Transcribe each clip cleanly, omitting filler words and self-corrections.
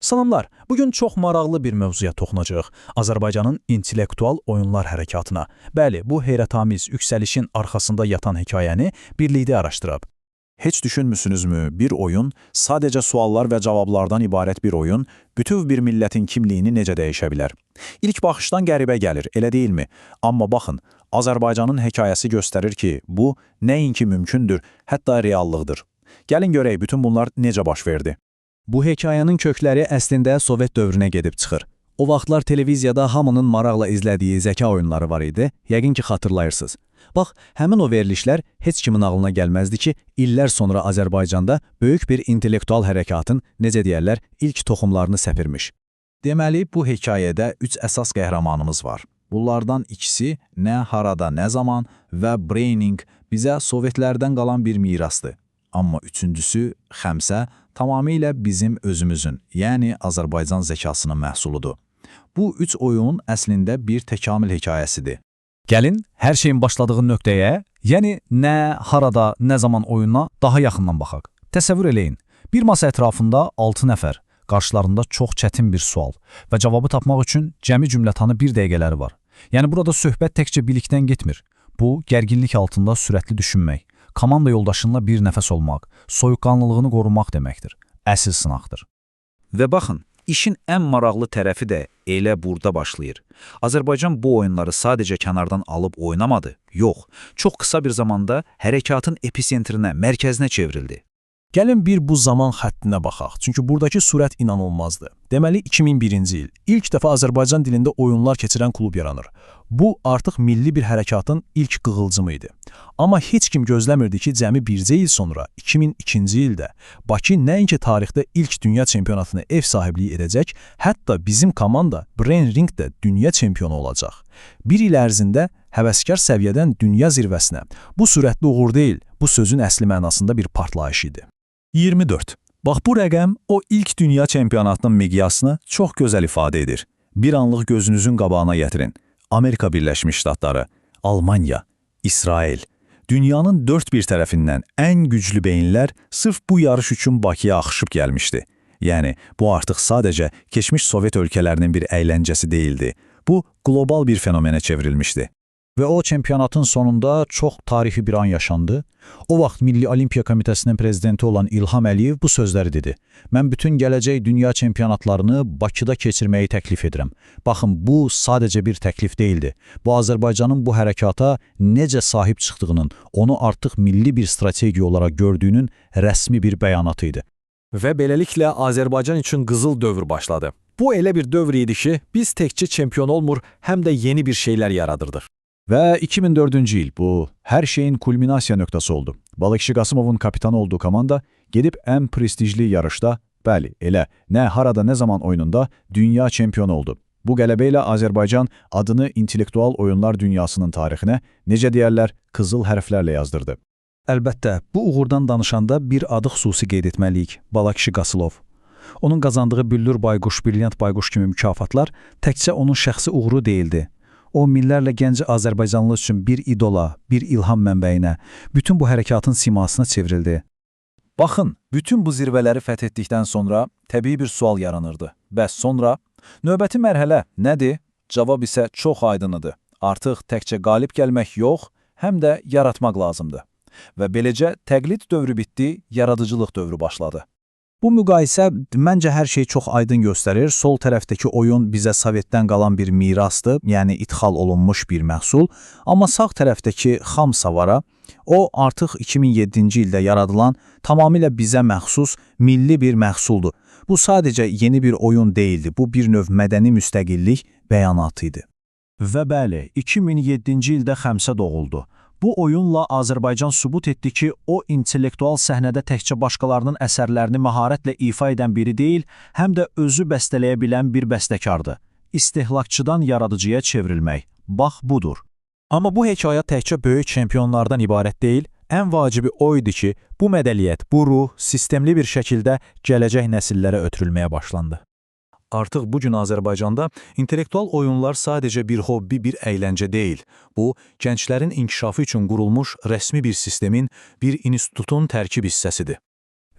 Salamlar, bugün çox maraqlı bir mövzuya toxunacağıq. Azərbaycanın intellektual oyunlar hərəkatına. Bəli, bu heyrətamiz yüksəlişin arxasında yatan hekayəni birlikdə araşdırıb. Heç düşünmüsünüzmü, bir oyun, sadəcə suallar və cavablardan ibarət bir oyun, bütöv bir millətin kimliyini necə dəyişə bilər? İlk baxışdan qəribə gəlir, elə deyilmi? Amma baxın, Azərbaycanın hekayəsi göstərir ki, bu nəinki mümkündür, hətta reallıqdır. Gəlin görək, bütün bunlar necə baş verdi? Bu hekayənin kökləri əslində Sovet dövrünə gedib çıxır. O vaxtlar televiziyada hamının maraqla izlədiyi zəka oyunları var idi, yəqin ki xatırlayırsınız. Bax, həmin o verilişlər heç kimin ağlına gəlməzdi ki, illər sonra Azərbaycanda böyük bir intellektual hərəkatın, necə deyərlər, ilk toxumlarını səpirmiş. Deməli, bu hekayədə 3 əsas qəhrəmanımız var. Bunlardan ikisi nə harada, nə zaman və Braining bizə Sovetlərdən qalan bir mirasdır. Amma üçüncüsü, Xəmsə, tamamilə bizim özümüzün, yəni Azərbaycan zəkasının məhsuludur. Bu 3 oyun əslində bir təkamül hekayəsidir. Gəlin, hər şeyin başladığı nöqtəyə, yəni nə, harada, nə zaman oyununa daha yaxından baxaq. Təsəvvür eləyin, bir masa ətrafında 6 nəfər, qarşılarında çox çətin bir sual və cavabı tapmaq üçün cəmi cümlətanı 1 dəqiqələri var. Yəni burada söhbət təkcə bilikdən getmir. Bu, gərginlik altında sürətli düşünmək, komanda yoldaşınla bir nəfəs olmaq, soyuqqanlılığını qorumaq deməkdir. Əsl sınaqdır. Və baxın, işin ən maraqlı tərəfi də elə burada başlayır. Azərbaycan bu oyunları sadəcə kənardan alıb oynamadı. Yox, çox qısa bir zamanda hərəkatın epicentrinə, mərkəzinə çevrildi. Gəlin bir bu zaman xəttinə baxaq, çünki buradakı sürət inanılmazdır. Deməli, 2001-ci il, ilk dəfə Azərbaycan dilində oyunlar keçirən klub yaranır. Bu, artıq milli bir hərəkatın ilk qığılcımı idi. Amma heç kim gözləmirdi ki, cəmi bircə il sonra, 2002-ci ildə, Bakı nəinki tarixdə ilk dünya çempionatını ev sahibliyi edəcək, hətta bizim komanda Braining də dünya çempionu olacaq. Bir il ərzində həvəskar səviyyədən dünya zirvəsinə. Bu sürətli uğur deyil, bu sözün əsli mənasında bir partlayış idi. 24. Bax bu rəqəm o ilk dünya çempionatının miqyasını çox gözəl ifadə edir. Bir anlıq gözünüzün qabağına gətirin. Amerika Birləşmiş Ştatları, Almanya, İsrail, dünyanın dörd bir tərəfindən ən güclü beyinlər sırf bu yarış üçün Bakıya axışıb gəlmişdi. Yəni, bu artıq sadəcə keçmiş Sovet ölkələrinin bir əyləncəsi deyildi. Bu, qlobal bir fenomenə çevrilmişdi. Və o çempionatın sonunda çox tarixi bir an yaşandı. O vaxt Milli Olimpiya Komitəsinin prezidenti olan İlham Əliyev bu sözləri dedi. Mən bütün gələcək dünya çempionatlarını Bakıda keçirməyi təklif edirəm. Baxın, bu sadəcə bir təklif deyildi. Bu, Azərbaycanın bu hərəkata necə sahib çıxdığının, onu artıq milli bir strategiya olaraq gördüyünün rəsmi bir bəyanatı idi. Və beləliklə Azərbaycan üçün qızıl dövr başladı. Bu elə bir dövr idi ki, biz təkcə çempion olmur, həm də yeni bir şeylər yaradırdıq. Və 2004-cü il bu, hər şeyin kulminasiya nöqtəsi oldu. Balıkçı Qasımovun kapitanı olduğu komanda gedib ən prestijli yarışda, bəli, elə, nə harada, nə zaman oyununda dünya çempionu oldu. Bu qələbə ilə Azərbaycan adını intellektual oyunlar dünyasının tarixinə, necə deyərlər, qızıl hərflərlə yazdırdı. Əlbəttə, bu uğurdan danışanda bir adı xüsusi qeyd etməliyik, Balıkçı Qasımov. Onun qazandığı Büllür Bayquş, Brilliant Bayquş kimi mükafatlar təkcə onun şəxsi uğuru deyildi. O, minlərlə gənc Azərbaycanlı üçün bir idola, bir ilham mənbəyinə, bütün bu hərəkatın simasına çevrildi. Baxın, bütün bu zirvələri fəth etdikdən sonra təbii bir sual yaranırdı. Bəs sonra, növbəti mərhələ nədir? Cavab isə çox aydınıdır. Artıq təkcə qalib gəlmək yox, həm də yaratmaq lazımdır. Və beləcə təqlid dövrü bitdi, yaradıcılıq dövrü başladı. Bu müqayisə məncə hər şeyi çox aydın göstərir. Sol tərəfdəki oyun bizə Sovetdən qalan bir mirasdır, yəni idxal olunmuş bir məhsul. Amma sağ tərəfdəki xam savara, o artıq 2007-ci ildə yaradılan tamamilə bizə məxsus milli bir məhsuldur. Bu sadəcə yeni bir oyun deyildi, bu bir növ mədəni müstəqillik bəyanatı idi. Və bəli, 2007-ci ildə Xəmsə doğuldu. Bu oyunla Azərbaycan sübut etdi ki, o intellektual səhnədə təkcə başqalarının əsərlərini məharətlə ifa edən biri deyil, həm də özü bəstələyə bilən bir bəstəkardır. İstehlakçıdan yaradıcıya çevrilmək. Bax, budur. Amma bu hekayə təkcə böyük çempionlardan ibarət deyil, ən vacibi o idi ki, bu mədəliyyət, bu ruh sistemli bir şəkildə gələcək nəsillərə ötürülməyə başlandı. Artıq bugün Azərbaycanda intellektual oyunlar sadəcə bir hobbi, bir əyləncə deyil. Bu, gənclərin inkişafı üçün qurulmuş rəsmi bir sistemin, bir institutun tərkib hissəsidir.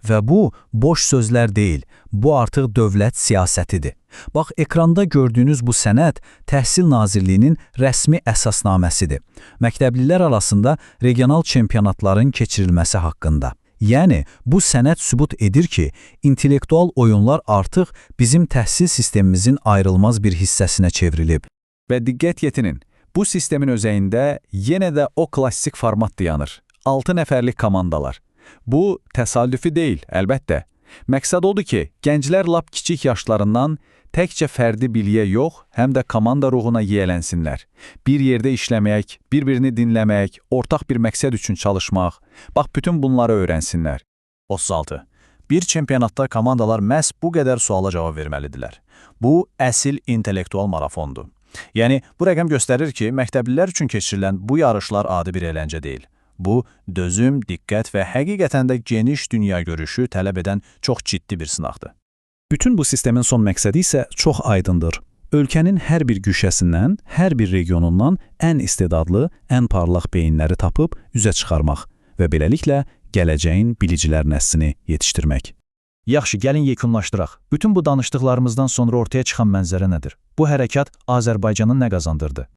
Və bu boş sözlər deyil, bu artıq dövlət siyasətidir. Bax, ekranda gördüyünüz bu sənəd Təhsil Nazirliyinin rəsmi əsasnaməsidir. Məktəblilər arasında regional çempionatların keçirilməsi haqqında. Yəni, bu sənəd sübut edir ki, intellektual oyunlar artıq bizim təhsil sistemimizin ayrılmaz bir hissəsinə çevrilib. Və diqqət yetinin, bu sistemin özəyində yenə də o klassik format dayanır. 6 nəfərlik komandalar. Bu təsadüfi deyil, əlbəttə. Məqsəd odur ki, gənclər lap kiçik yaşlarından təkcə fərdi biliyə yox, həm də komanda ruhuna yiyələnsinlər. Bir yerdə işləmək, bir-birini dinləmək, ortaq bir məqsəd üçün çalışmaq, bax bütün bunları öyrənsinlər. 36. Bir çempionatda komandalar məhz bu qədər suala cavab verməlidirlər. Bu, əsil intellektual marafondur. Yəni, bu rəqəm göstərir ki, məktəblilər üçün keçirilən bu yarışlar adi bir əyləncə deyil. Bu, dözüm, diqqət və həqiqətən də geniş dünya görüşü tələb edən çox ciddi bir sınaqdır. Bütün bu sistemin son məqsədi isə çox aydındır. Ölkənin hər bir güşəsindən, hər bir regionundan ən istedadlı, ən parlaq beyinləri tapıb üzə çıxarmaq və beləliklə gələcəyin bilicilər nəslini yetişdirmək. Yaxşı, gəlin yekunlaşdıraq. Bütün bu danışdıqlarımızdan sonra ortaya çıxan mənzərə nədir? Bu hərəkat Azərbaycanın nə qazandırdı?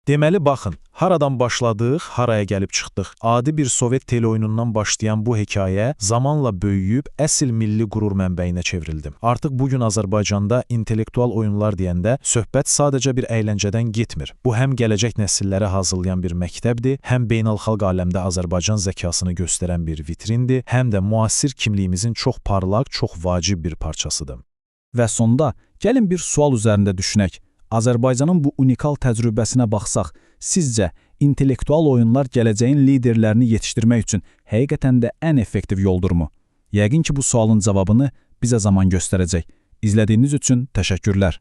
Deməli, baxın, haradan başladıq, haraya gəlib çıxdıq. Adi bir Sovet teleoyunundan başlayan bu hekayə zamanla böyüyüb əsl milli qürur mənbəyinə çevrildi. Artıq bugün Azərbaycanda intellektual oyunlar deyəndə söhbət sadəcə bir əyləncədən getmir. Bu həm gələcək nəsillərə hazırlayan bir məktəbdir, həm beynəlxalq aləmdə Azərbaycan zəkasını göstərən bir vitrindir, həm də müasir kimliyimizin çox parlaq, çox vacib bir parçasıdır. Və sonda, gəlin bir sual üzərində düşünək. Azərbaycanın bu unikal təcrübəsinə baxsaq, sizcə intellektual oyunlar gələcəyin liderlərini yetişdirmək üçün həqiqətən də ən effektiv yoldurmu? Yəqin ki, bu sualın cavabını bizə zaman göstərəcək. İzlədiyiniz üçün təşəkkürlər.